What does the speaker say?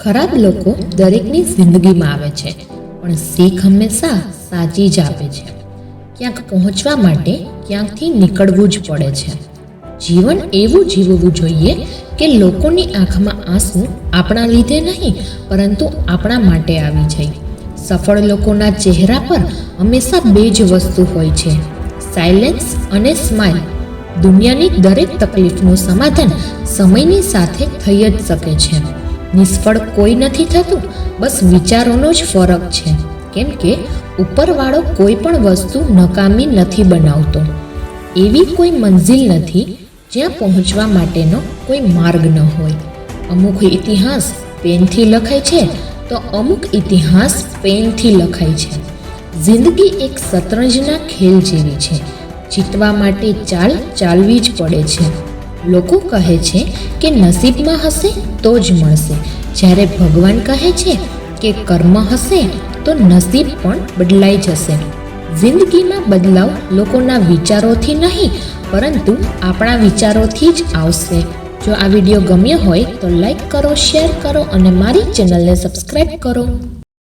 ખરાબ લોકો દરેકની જિંદગીમાં આવે છે, પણ શીખ હંમેશા સાચી જ આપે છે. ક્યાંક પહોંચવા માટે ક્યાંકથી નીકળવું જ પડે છે. જીવન એવું જીવવું જોઈએ કે લોકોની આંખમાં આંસુ આપણા લીધે નહીં, પરંતુ આપણા માટે આવી જાય. સફળ લોકોના ચહેરા પર હંમેશા બે જ વસ્તુ હોય છે, સાયલેન્સ અને સ્માઇલ. દુનિયાની દરેક તકલીફનું સમાધાન સમયની સાથે થઈ જ શકે છે. નિષ્ફળ કોઈ નથી થતું, બસ વિચારોનો જ ફરક છે. કેમ કે ઉપરવાળો કોઈ પણ વસ્તુ નકામી નથી બનાવતો. એવી કોઈ મંઝિલ નથી જ્યાં પહોંચવા માટેનો કોઈ માર્ગ ન હોય. અમુક ઇતિહાસ પેનથી લખાય છે, તો અમુક ઇતિહાસ પેનથી લખાય છે. જિંદગી એક શતરંજના ખેલ જેવી છે. જીતવા માટે ચાલ ચાલવી જ પડે છે. લોકો કહે છે કે નસીબમાં હશે તો જ મળશે, જ્યારે ભગવાન કહે છે કે કર્મ હશે તો નસીબ પણ બદલાઈ જશે. જિંદગીમાં બદલાવ લોકોના વિચારોથી નહીં, પરંતુ આપણા વિચારોથી જ આવશે. જો આ વિડીયો ગમ્યો હોય તો લાઈક કરો, શેર કરો અને મારી ચેનલને સબસ્ક્રાઈબ કરો.